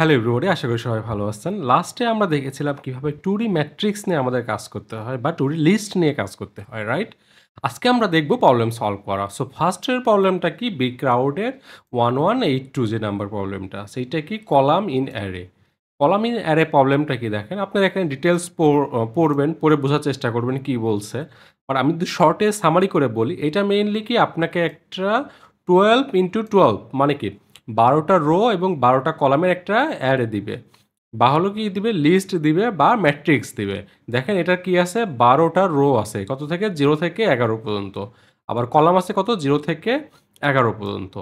Hello everybody, আশা করি সবাই ভালো আছেন। লাস্টে আমরা দেখেছিলাম কিভাবে 2D ম্যাট্রিক্স নিয়ে আমাদের কাজ করতে হয় বা 2D লিস্ট নিয়ে কাজ করতে হয়, রাইট? আজকে আমরা দেখব প্রবলেম সলভ করা। সো ফার্স্টের প্রবলেমটা কি? বিগ ক্রাউডের 1182 যে নাম্বার প্রবলেমটা, সেইটা কি? Column in array. Column in array প্রবলেমটা কি দেখেন, আপনারা এখানে ডিটেলস পড়বেন, পড়ে বোঝার চেষ্টা করবেন কি বলছে। আর আমি যদি শর্টে সামারি করে বলি, এটা মেইনলি কি আপনাকে একটা 12 ইন্টু 12 মানে কি 12টা রো এবং 12টা কলামের একটা অ্যারে দিবে, বা হলো কি দিবে, লিস্ট দিবে বা ম্যাট্রিক্স দিবে। দেখেন এটা কি আছে, 12টা রো আছে কত থেকে 0 থেকে 11 পর্যন্ত, আবার কলাম আছে কত 0 থেকে 11 পর্যন্ত।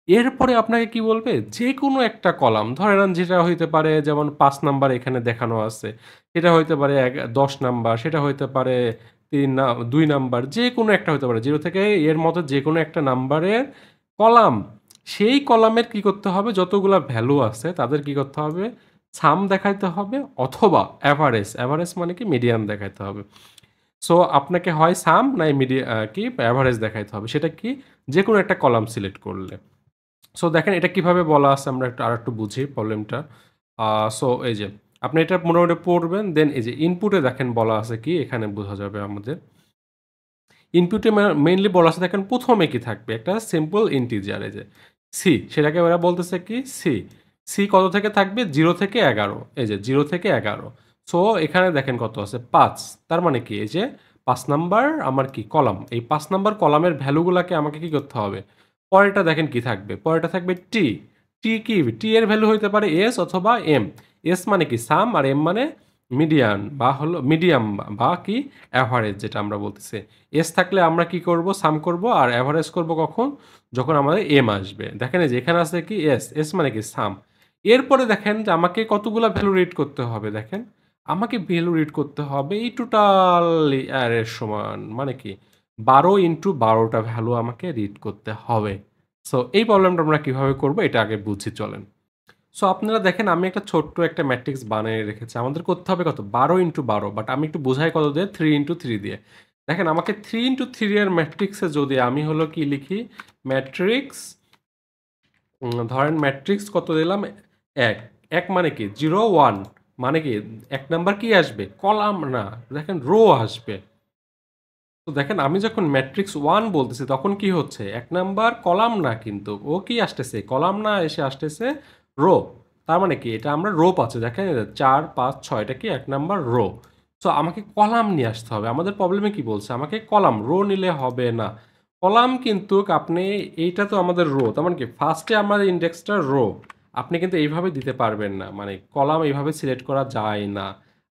এরপরে আপনাকে কি বলবে, যে কোনো একটা কলাম ধরে নেন, যেটা হইতে পারে যেমন 5 নাম্বার এখানে দেখানো আছে, সেটা হইতে পারে 10 নাম্বার, সেটা হইতে পারে 2 নাম্বার, যে কোনো একটা হইতে পারে 0 থেকে এর মতো যে কোনো একটা নাম্বারের কলাম। সেই কলামের কি করতে হবে, যতগুলা ভ্যালু আছে তাদের কি করতে হবে, সাম দেখাইতে হবে অথবা অ্যাভারেজ। অ্যাভারেজ মানে কি মিডিয়ান দেখাইতে হবে। সো আপনাকে হয় সাম নাই কি অ্যাভারেজ দেখাইতে হবে, সেটা কি যে কোনো একটা কলাম সিলেক্ট করলে। সো দেখেন এটা কিভাবে বলা আছে, আমরা আরেকটু বুঝি প্রবলেমটা। সো এই যে আপনি এটা মোটামুটি পড়বেন, দেন এই যে ইনপুটে দেখেন বলা আছে কি, এখানে বোঝা যাবে আমাদের। ইনপুটে মেইনলি বলা আছে, দেখেন প্রথমে কি থাকবে, একটা সিম্পল ইন্টিজার, এই যে সি, সেটাকে ওরা বলতেছে কি সি। সি কত থেকে থাকবে, 0 থেকে 11, এই যে 0 থেকে 11। সো এখানে দেখেন কত আছে, 5। তার মানে কি, এই যে 5 নাম্বার আমার কি কলাম, এই 5 নাম্বার কলামের ভ্যালুগুলোকে আমাকে কি করতে হবে। পরেরটা দেখেন কি থাকবে, পরেরটা থাকবে টি। টি কি, টি এর ভ্যালু হইতে পারে এস অথবা এম। এস মানে কি সাম, আর এম মানে মিডিয়ান বা হলো মিডিয়াম বা কি অ্যাভারেজ, যেটা আমরা বলতেছি। এস থাকলে আমরা কি করব, সাম করব, আর অ্যাভারেজ করব কখন, যখন আমাদের এম আসবে। দেখেন এই যে এখানে আছে কি এস, এস মানে কি সাম। এরপরে দেখেন যে আমাকে কতগুলা ভ্যালু রিড করতে হবে, দেখেন আমাকে ভ্যালু রিড করতে হবে এই টোটাল অ্যারের সমান, মানে কি 12 ইন্টু 12টা ভ্যালু আমাকে রিড করতে হবে। সো এই প্রবলেমটা আমরা কিভাবে করব, এটা আগে বুঝি চলেন। সো আপনারা দেখেন আমি একটা ছোট্ট একটা ম্যাট্রিক্স বানিয়ে রেখেছি, আমাদের করতে হবে কত, 12 ইন্টু 12, বাট আমি একটু বোঝাই কত দিয়ে, 3 ইন্টু 3 দিয়ে। দেখেন আমাকে 3 ইন্টু 3 এর ম্যাট্রিক্সে যদি আমি হলো কি লিখি, ম্যাট্রিক্স, ধরেন ম্যাট্রিক্স কত দিলাম, এক। এক মানে কি 0 1, মানে কি এক নাম্বার কি আসবে, কলাম না, দেখেন রো আসবে। তো দেখেন আমি যখন ম্যাট্রিক্স 1 বলতেছি তখন কি হচ্ছে, এক নাম্বার কলাম না, কিন্তু ও কি আসতেছে, কলাম না এসে আসতেছে রো। তার মানে কি এটা আমরা রো পাচ্ছি, দেখেন 4 5 6, এটা কি এক নাম্বার রো। সো আমাকে কলাম নিয়ে আসতে হবে। আমাদের প্রবলেমে কি বলছে, আমাকে কলাম, রো নিলে হবে না। কলাম কিন্তু আপনি, এইটা তো আমাদের রো, তার মানে কি ফার্স্টে আমাদের ইন্ডেক্সটা রো। আপনি কিন্তু এইভাবে দিতে পারবেন না, মানে কলাম এইভাবে সিলেক্ট করা যায় না।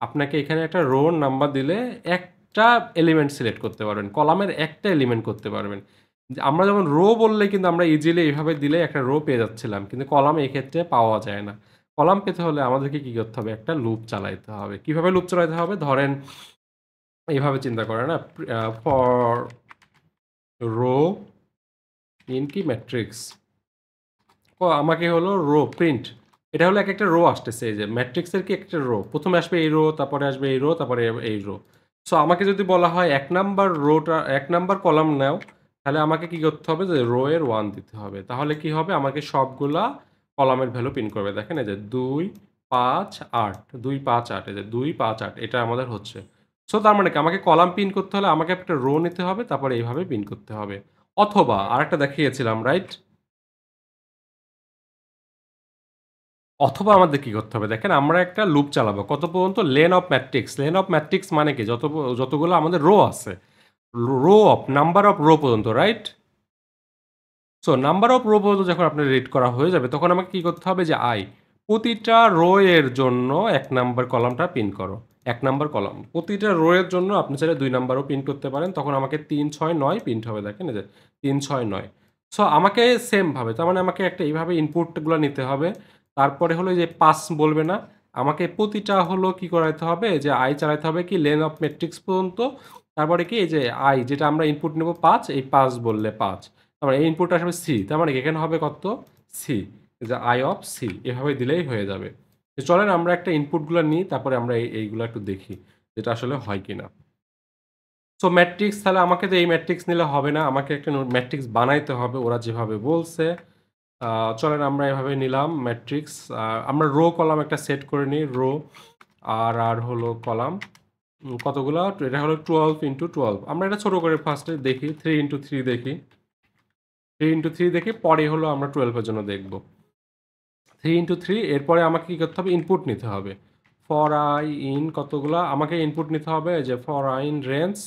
আপনাকে এখানে একটা রো নাম্বার দিলে একটা এলিমেন্ট সিলেক্ট করতে পারবেন, কলামের একটা এলিমেন্ট করতে পারবেন। আমরা যেমন রো বললে কিন্তু আমরা ইজিলি এইভাবে দিলে একটা রো পেয়ে যাচ্ছিলাম, কিন্তু কলাম এই ক্ষেত্রে পাওয়া যায় না। কলাম পেতে হলে আমাদেরকে কি করতে হবে, একটা লুপ চালাইতে হবে। কিভাবে লুপ চালাইতে হবে, ধরেন এইভাবে চিন্তা করে না, ফর রো ইন কি ম্যাট্রিক্স, আমাকে হলো রো প্রিন্ট, এটা হলো এক একটা রো আসতেছে, এই যে ম্যাট্রিক্সের কি একটা রো, প্রথমে আসবে এই রো, তারপরে আসবে এই রো, তারপরে এই রো। সো আমাকে যদি বলা হয় এক নাম্বার রোটা, এক নাম্বার কলাম নাও, তাহলে আমাকে কি করতে হবে, যে রো এর 1 দিতে হবে। তাহলে কি হবে, আমাকে সবগুলা কলামের ভ্যালু প্রিন্ট করবে। দেখেন এই যে 2 5 8, 2 5 8, এই যে 2 5 8, এটা আমাদের হচ্ছে। সো তার মানে কি আমাকে কলাম প্রিন্ট করতে হলে আমাকে একটা রো নিতে হবে, তারপরে এইভাবে প্রিন্ট করতে হবে। অথবা আরেকটা দেখিয়েছিলাম, রাইট? অথবা আমাদের কি করতে হবে, দেখেন আমরা একটা লুপ চালাবো কত পর্যন্ত, len of matrix. Len of matrix মানে কি, যতগুলো আমাদের রো আছে, row of number of row পর্যন্ত, right? So number of row পর্যন্ত যখন আপনার রিড করা হয়ে যাবে, তখন আমাকে কি করতে হবে, যে আই, প্রতিটা রো এর জন্য এক নাম্বার কলামটা প্রিন্ট করো। এক নাম্বার কলাম প্রতিটা রো এর জন্য আপনি চাইলে 2 নাম্বারও প্রিন্ট করতে পারেন, তখন আমাকে 3 6 9 প্রিন্ট হবে। দেখেন এই যে 3 6 9। সো আমাকে সেম ভাবে, তার মানে আমাকে একটা এইভাবে ইনপুটগুলো নিতে হবে। তারপরে হলো যে পাস বলবে না, আমাকে প্রতিটা হলো কি করাইতে হবে, যে আই চালাইতে হবে কি লেন অফ ম্যাট্রিক্স পর্যন্ত। তারপরে কি এই যে আই, যেটা আমরা ইনপুট নেব 5, এই 5 বললে 5, তার মানে এই ইনপুটটা আসবে সি, তার মানে এখানে হবে কত, সি, যে আই অফ সি, এভাবে দিলেই হয়ে যাবে। তো চলেন আমরা একটা ইনপুটগুলো নিই, তারপরে আমরা এইগুলো একটু দেখি যেটা আসলে হয় কিনা। সো ম্যাট্রিক্স, তাহলে আমাকে তো এই ম্যাট্রিক্স নিলে হবে না, আমাকে একটা ম্যাট্রিক্স বানাইতে হবে ওরা যেভাবে বলছে। চলেন আমরা এভাবে নিলাম ম্যাট্রিক্স। আমরা রো কলাম একটা সেট করে নিই, রো আর হলো কলাম কতগুলা, এটা হলো 12 ইন্টু 12। আমরা এটা ছোট করে ফার্স্টে দেখি, 3 ইন্টু 3 দেখি, 3 ইন্টু 3 দেখি, পরে হলো আমরা 12 এর জন্য দেখব। 3 ইন্টু 3, এরপরে আমাকে কি করতে হবে, ইনপুট নিতে হবে। ফর আই ইন কতগুলা আমাকে ইনপুট নিতে হবে, যে ফর আই ইন রেঞ্জ।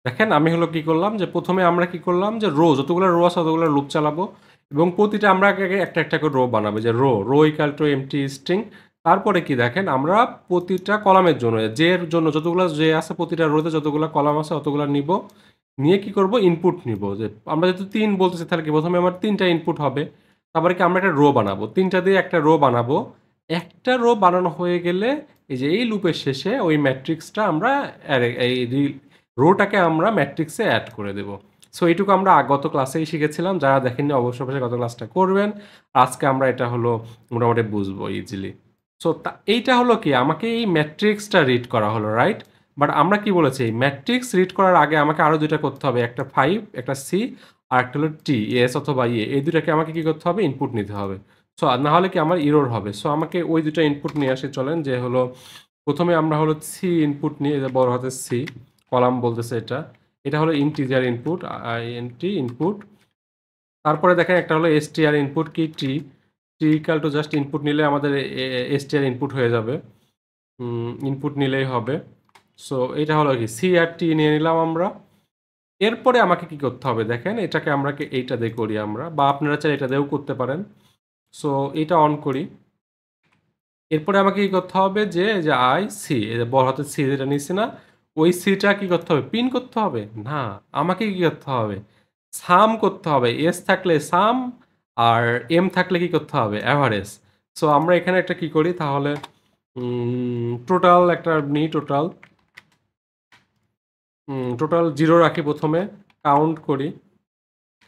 দেখেন আমি হলো কি করলাম, যে প্রথমে আমরা কি করলাম, যে রো যতগুলো রো আছে ততগুলো লুপ চালাবো, এবং প্রতিটা আমরা আগে একটা একটা করে রো বানাবো, যে row row equal to empty string. তারপরে কি দেখেন, আমরা প্রতিটা কলামের জন্য, যে এর জন্য যতগুলো যে আছে, প্রতিটা রোতে যতগুলো কলাম আছে অতগুলো নিব, নিয়ে কি করব, ইনপুট নিব। যে আমরা যেহেতু 3 বলতেছি, তাহলে কি প্রথমে আমার 3টা ইনপুট হবে, তারপরে কি আমরা একটা রো বানাবো, 3টা দিয়ে একটা রো বানাবো। একটা রো বানানো হয়ে গেলে এই যে এই লুপের শেষে ওই ম্যাট্রিক্সটা আমরা এই রোটাকে আমরা ম্যাট্রিক্সে অ্যাড করে দেব। সো এইটুকু আমরা গত ক্লাসেই শিখেছিলাম, যারা দেখেননি অবশ্যই অবশ্যই গত ক্লাসটা করবেন। আজকে আমরা এটা হলো মোটামুটি বুঝবো ইজিলি। সো এইটা হলো কি, আমাকে এই ম্যাট্রিক্সটা রিড করা হলো, রাইট? বাট আমরা কি বলেছি, এই ম্যাট্রিক্স রিড করার আগে আমাকে আরও দুইটা করতে হবে, একটা 5, একটা সি, আর একটা হলো টি, এস অথবা ইয়ে। এই দুটাকে আমাকে কি করতে হবে, ইনপুট নিতে হবে। সো না হলে কি আমার ইরর হবে। সো আমাকে ওই দুটো ইনপুট নিয়ে আসি, চলেন। যে হলো প্রথমে আমরা হলো সি ইনপুট নিয়ে, যে বড় হাতের সি, কলাম বলতেছে এটা, এটা হলো ইন্টিজার ইনপুট, আইএনটি ইনপুট। তারপরে দেখেন একটা হলো এসটিআর ইনপুট, কি টি, টি ইকাল টু জাস্ট ইনপুট নিলে আমাদের এসটিআর ইনপুট হয়ে যাবে, ইনপুট নিলেই হবে। সো এটা হলো কি, সি আর টি নিয়ে নিলাম আমরা। এরপরে আমাকে কি করতে হবে, দেখেন এটাকে আমরা এইটা দিয়ে করি আমরা, বা আপনারা চাইলে এটা দিয়েও করতে পারেন। সো এটা অন করি। এরপরে আমাকে কি করতে হবে, যে যে আই সি, এই যে বড় হাতের সি যেটা নিচ্ছি না, ওই সিটা কি করতে হবে, পিন করতে হবে না, আমাকে কি করতে হবে, সাম করতে হবে। এস থাকলে সাম, আর এম থাকলে কি করতে হবে, অ্যাভারেজ। সো আমরা এখানে একটা কি করি তাহলে, টোটাল একটা নিই, টোটাল টোটাল 0 রাখি, প্রথমে কাউন্ট করি।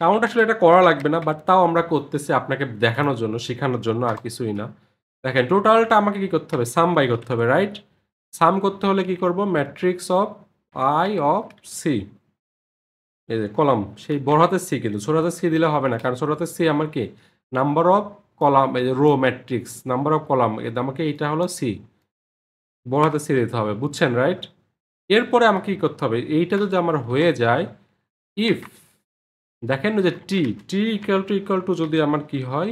কাউন্ট আসলে এটা করা লাগবে না, বাট তাও আমরা করতেছি আপনাকে দেখানোর জন্য, শেখানোর জন্য, আর কিছুই না। দেখেন টোটালটা আমাকে কি করতে হবে, সাম বাই করতে হবে, রাইট? সাম করতে হলে কি করব, matrix of i of c, এই যে কলাম, সেই বড় হাতের সি, কিন্তু ছোট হাতের সি দিলে হবে না, কারণ ছোট হাতের সি আমার কি, নাম্বার অফ কলাম, এই যে row matrix, number of column, আমাকে এইটা হলো সি, বড় হাতের সি দিতে হবে, বুঝছেন, রাইট? এরপরে আমাকে কি করতে হবে, এইটা যদি আমার হয়ে যায়, ইফ, দেখেন যে টি, টি ইকুয়াল টু যদি আমার কি হয়,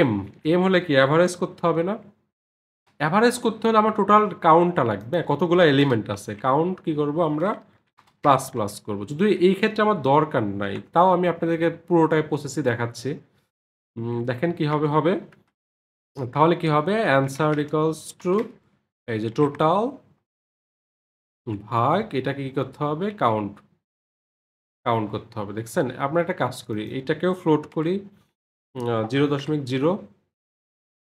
এম, এম হলে কি অ্যাভারেজ করতে হবে না? অ্যাভারেজ করতে হলে আমার টোটাল কাউন্টটা লাগবে, কতগুলো এলিমেন্ট আছে, কাউন্ট কি করব আমরা, প্লাস প্লাস করব। যদি এই ক্ষেত্রে আমার দরকার নাই, তাও আমি আপনাদেরকে পুরোটাই প্রসেসই দেখাচ্ছি। দেখেন কি হবে, তাহলে কি হবে, অ্যান্সার ইকুয়ালস টু, এই যে টোটাল ভাগ, এটাকে কি করতে হবে, কাউন্ট, কাউন্ট করতে হবে। দেখছেন, আমরা একটা কাজ করি, এইটাকেও ফ্লোট করি, 0.0,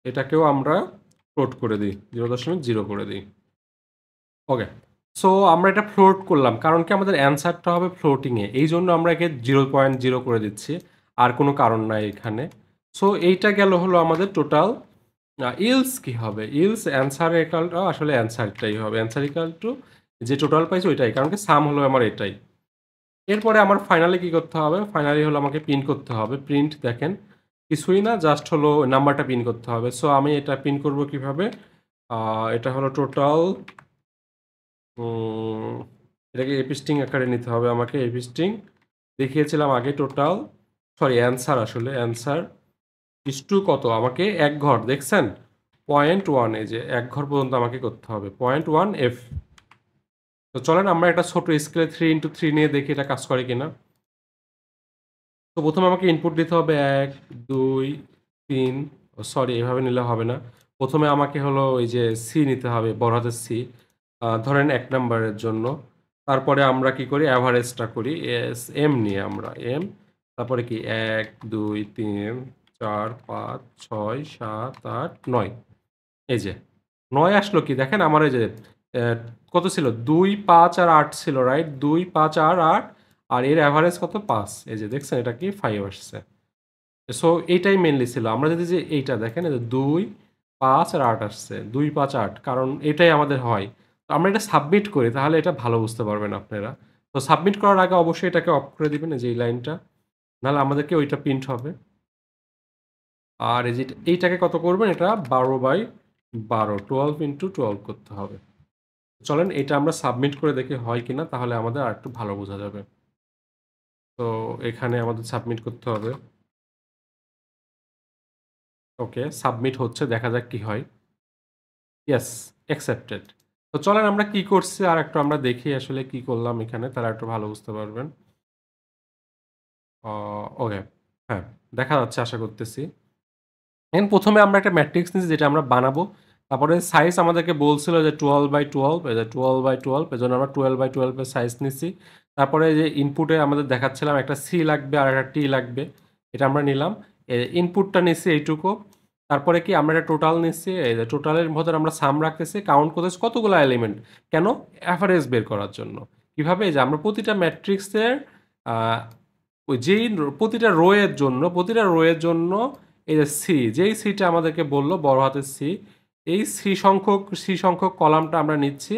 এটাকেও আমরা ফ্লোট করে দিই, 0.0 করে দিই। ওকে, সো আমরা এটা ফ্লোট করলাম, কারণ কি আমাদের অ্যান্সারটা হবে ফ্লোটিংয়ে, এই জন্য আমরা একে 0.0 করে দিচ্ছি, আর কোনো কারণ নাই এখানে। সো এইটা গেল হলো আমাদের টোটাল। ইলস কি হবে, ইলস অ্যান্সার ইকালটা আসলে অ্যান্সারটাই হবে, অ্যান্সার ইকাল টু যে টোটাল পাইছে ওইটাই, কারণ কি সাম হলো আমার এটাই। এরপরে আমার ফাইনালি কি করতে হবে, ফাইনালি হলো আমাকে প্রিন্ট করতে হবে। প্রিন্ট দেখেন কিছুই না, জাস্ট হলো নাম্বারটা প্রিন্ট করতে হবে। সো আমি এটা প্রিন্ট করব কিভাবে, এটা হলো টোটাল, এটাকে এপিস্টিং আকারে নিতে হবে আমাকে, এপিস্টিং দেখিয়েছিলাম আগে, টোটাল, সরি অ্যান্সার, আসলে অ্যান্সার ইস টু কত, আমাকে এক ঘর, দেখছেন 0.1, এই যে এক ঘর পর্যন্ত আমাকে করতে হবে, 0.1 এফ। তো চলেন আমরা একটা ছোট স্কেলে 3 ইন্টু 3 নিয়ে দেখি এটা কাজ করে কিনা। তো প্রথমে আমাকে ইনপুট দিতে হবে 1, 2, 3, সরি এভাবে নিলে হবে না। প্রথমে আমাকে হলো ওই যে সি নিতে হবে, বড় হাতের সি, ধরেন 1 নাম্বারের জন্য। তারপরে আমরা কি করি, অ্যাভারেজটা করি, এস এম নিয়ে আমরা এম, তারপরে কি 1, 2, 3, 4, 5, 6, 7, 8, 9, এই যে 9 আসলো। কি দেখেন আমার এই যে কত ছিল, 2, 5 আর 8 ছিল, রাইট? 2, 5 আর 8, আর এর অ্যাভারেজ কত, 5। এই যে দেখছেন এটা কি 5 আসছে। সো এইটাই মেনলি ছিল। আমরা যদি যে এইটা দেখেন, এই যে 2, 5 আর 8 আসছে, 2, 5, 8, কারণ এটাই আমাদের হয়। তো আমরা এটা সাবমিট করি, তাহলে এটা ভালো বুঝতে পারবেন আপনারা। তো সাবমিট করার আগে অবশ্যই এটাকে অফ করে দিবেন, এই যে এই লাইনটা। নাহলে আমাদেরকে ওইটা প্রিন্ট হবে। আর এই যে এইটাকে কত করবেন, এটা 12/12 12 ইন্টু 12 করতে হবে। চলেন এটা আমরা সাবমিট করে দেখি হয় কিনা, তাহলে আমাদের আর একটু ভালো বোঝা যাবে। তো এখানে আমাদের সাবমিট করতে হবে। ওকে, সাবমিট হচ্ছে, দেখা যাক কি হয়। Yes, accepted. তো চলেন আমরা কি করছি আর একটু আমরা দেখি আসলে কি করলাম এখানে, তারা একটু ভালো বুঝতে পারবেন। ওকে, হ্যাঁ, দেখা যাচ্ছে আশা করতেছি। এখন প্রথমে আমরা একটা ম্যাট্রিক্স নিচ্ছি যেটা আমরা বানাবো। তারপরে সাইজ আমাদেরকে বলছিল যে 12/12, এই যে 12/12, এজন্য আমরা 12/12 এর সাইজ নিচ্ছি। তারপরে যে ইনপুটে আমাদের দেখাচ্ছিলাম একটা সি লাগবে আর একটা টি লাগবে, এটা আমরা নিলাম। ইনপুটটা নিচ্ছি এইটুকু। তারপরে কি আমরা একটা টোটাল নিচ্ছি, এই যে টোটালের ভেতরে আমরা সাম রাখতেছি, কাউন্ট করতেছি কতগুলো এলিমেন্ট, কেন? অ্যাভারেজ বের করার জন্য। কিভাবে? এই যে আমরা প্রতিটা ম্যাট্রিক্সের ওই প্রতিটা রো এর জন্য এই যে সি, যেই সিটা আমাদেরকে বলল বড় হাতের সি, এই সি সংখ্যক কলামটা আমরা নিচ্ছি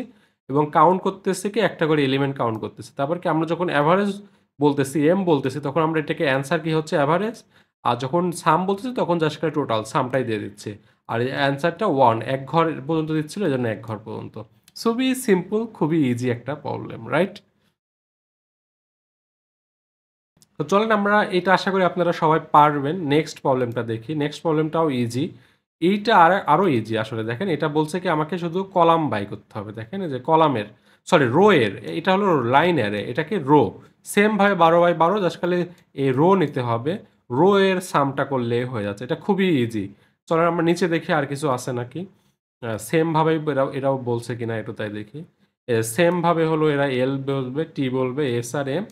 এবং কাউন্ট করতেছি কি একটা করে এলিমেন্ট কাউন্ট করতেছি। তারপর কি আমরা যখন অ্যাভারেজ বলতেছি, এম বলতেছি, তখন আমরা এটাকে অ্যান্সার কি হচ্ছে অ্যাভারেজ। আর যখন সাম বলতেছি তখন জাস্ট করে টোটাল সামটাই দিয়ে দিচ্ছে। আর এই অ্যান্সারটা 1 ঘর পর্যন্ত দিচ্ছিল, এই জন্য 1 ঘর পর্যন্ত। খুবই সিম্পল, খুবই ইজি একটা প্রবলেম, রাইট? তো চলেন আমরা এটা আশা করি আপনারা সবাই পারবেন। নেক্সট প্রবলেমটা দেখি। নেক্সট প্রবলেমটাও ইজি। এইটা আরো ইজি আসলে। দেখেন এটা বলছে কি আমাকে শুধু কলাম বাই করতে হবে। দেখেন এই যে কলামের, সরি রো এর, এটা হলো লাইনের, এটাকে রো। সেম ভাবে 12/12 জাস্ট খালি এই রো নিতে হবে। রো এর সামটা করলে হয়ে যাচ্ছে। এটা খুবই ইজি। চলেন আমরা নিচে দেখি আর কিছু আছে নাকি। সেম ভাবে এরাও বলছে কিনা একটু তাই দেখি। সেম ভাবে হলো এরা এল বলবে, টি বলবে, এস আর এম।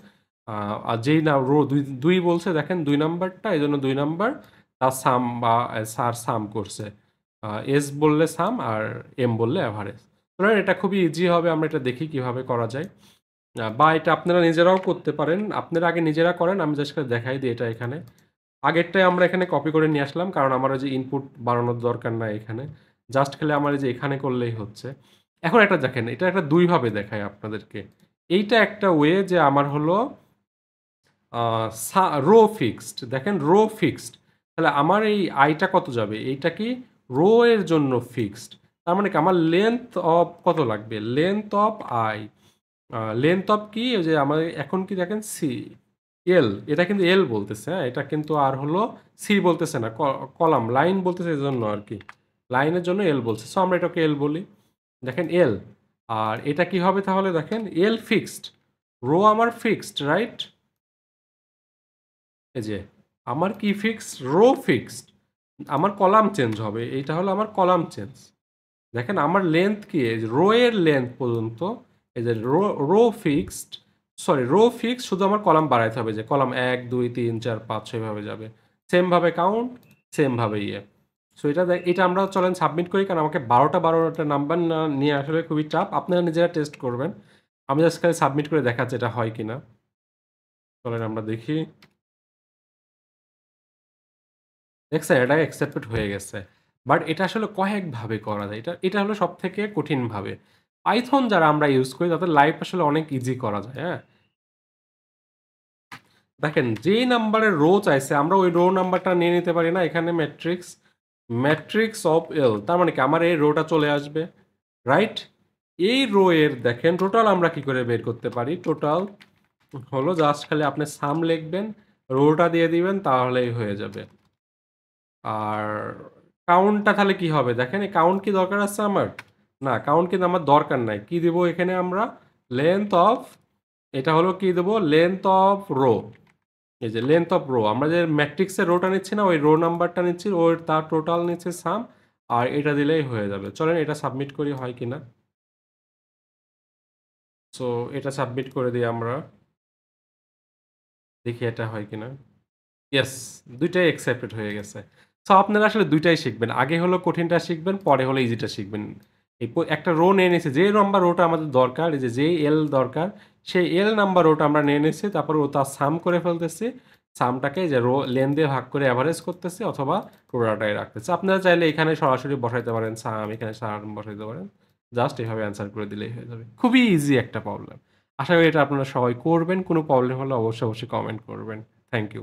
আর যেই না রো দুই দুই বলছে, দেখেন 2 নাম্বারটা, এই জন্য 2 নাম্বার তার সাম বা সার সাম করছে। এস বললে সাম আর এম বললে অ্যাভারেজ। ধরেন এটা খুবই ইজি হবে, আমরা এটা দেখি কিভাবে করা যায়। বা এটা আপনারা নিজেরাও করতে পারেন। আপনারা আগে নিজেরা করেন, আমি জাস্ট করে দেখাই দিই এটা এখানে। আগেরটাই আমরা এখানে কপি করে নিয়ে আসলাম, কারণ আমার ওই যে ইনপুট বানানোর দরকার নাই এখানে। জাস্ট খালি আমার এই যে এখানে করলেই হচ্ছে। এখন একটা দেখেন, এটা একটা ২ ভাবে দেখাই আপনাদেরকে। এইটা একটা ওয়ে যে আমার হলো রো ফিক্সড, দেখেন রো ফিক্সড। তাহলে আমার এই আইটা কত যাবে? এইটা কি রো এর জন্য ফিক্সড। তার মানে কি আমার লেন্থ অফ কত লাগবে? Length of I, length of কি ওই যে আমার এখন কি দেখেন সি, এল, এটা কিন্তু এল বলতেছে, হ্যাঁ, এটা কিন্তু আর হলো সি বলতেছে না, কলাম লাইন বলতেছে, এই জন্য আর কি লাইনের জন্য এল বলছে। সো আমরা এটাকে এল বলি। দেখেন এল। আর এটা কি হবে তাহলে? দেখেন এল ফিক্সড, রো আমার ফিক্সড, রাইট? এই যে আমার কি ফিক্সড? Row fixed. আমার কলাম চেঞ্জ হবে, এইটা হলো আমার কলাম চেঞ্জ। দেখেন আমার লেন্থ কি, এই যে রো এর লেন্থ পর্যন্ত, এই যে row fixed, sorry row fixed, শুধু আমার কলাম বাড়াইতে হবে, যে কলাম 1 2 3 4 5 6 ভাবে যাবে। সেম ভাবে কাউন্ট, সেম ভাবে ইয়ে। সো এটা আমরা চলেন সাবমিট করি, কারণ আমাকে 12টা নাম্বার না নিয়ে আসলে খুবই চাপ। আপনারা নিজেরা টেস্ট করবেন। আমি জাস্ট খালি সাবমিট করে দেখাচ্ছি এটা হয় কিনা। চলেন আমরা দেখি। দেখছেন এটা অ্যাকসেপ্টেড হয়ে গেছে। বাট এটা আসলে কয়েকভাবে করা যায়। এটা এটা হলো সবথেকে কঠিন ভাবে। পাইথন যারা আমরা ইউজ করি তাদের লাইফ আসলে অনেক ইজি করা যায়, হ্যাঁ? দেখেন যেই নাম্বারের রো চাইছে আমরা ওই রো নাম্বারটা নিয়ে নিতে পারি না? এখানে ম্যাট্রিক্স অফ এল, তার মানে কি আমার এই রোটা চলে আসবে, রাইট? এই রো এর দেখেন টোটাল আমরা কি করে বের করতে পারি? টোটাল হলো জাস্ট খালি আপনি সাম লিখবেন, রোটা দিয়ে দিবেন, তাহলেই হয়ে যাবে। আর কাউন্টটা তাহলে কি হবে? দেখেন এই কাউন্ট কি দরকার আছে আমার? না, কাউন্ট কিন্তু আমার দরকার নাই। কি দিব এখানে আমরা? লেন্থ অফ, এটা হলো কি দেব? Length of rho. এই যে লেন্থ অফ রো, আমরা যে ম্যাট্রিক্সের রোটা নিচ্ছি না, ওই রো নাম্বারটা নিচ্ছি, ওর তার টোটাল নিচ্ছে সাম। আর এটা দিলেই হয়ে যাবে। চলেন এটা সাবমিট করি হয় কিনা। সো এটা সাবমিট করে দিই আমরা। দেখি এটা হয় কিনা। ইয়েস, ২ টাই অ্যাকসেপ্টেড হয়ে গেছে। সো আপনারা আসলে ২ টাই শিখবেন। আগে হলো কঠিনটা শিখবেন, পরে হলো ইজিটা শিখবেন। এই একটা রো নিয়ে নিয়েছি, যে নাম্বার রোটা আমাদের দরকার, এই যে যেই এল দরকার, সেই এল নাম্বার রোটা আমরা নিয়ে নিয়েছি। তারপর ও তার সাম করে ফেলতেছি। সামটাকে যে রো লেন দিয়ে ভাগ করে এভারেজ করতেছি, অথবা টোটালটাই রাখতেছি। আপনারা চাইলে এখানে সরাসরি বসাইতে পারেন সাম, এখানে সাম বসাইতে পারেন। জাস্ট এভাবে অ্যান্সার করে দিলেই হয়ে যাবে। খুবই ইজি একটা প্রবলেম। আশা করি এটা আপনারা সবাই করবেন। কোনো প্রবলেম হলে অবশ্যই কমেন্ট করবেন। Thank you.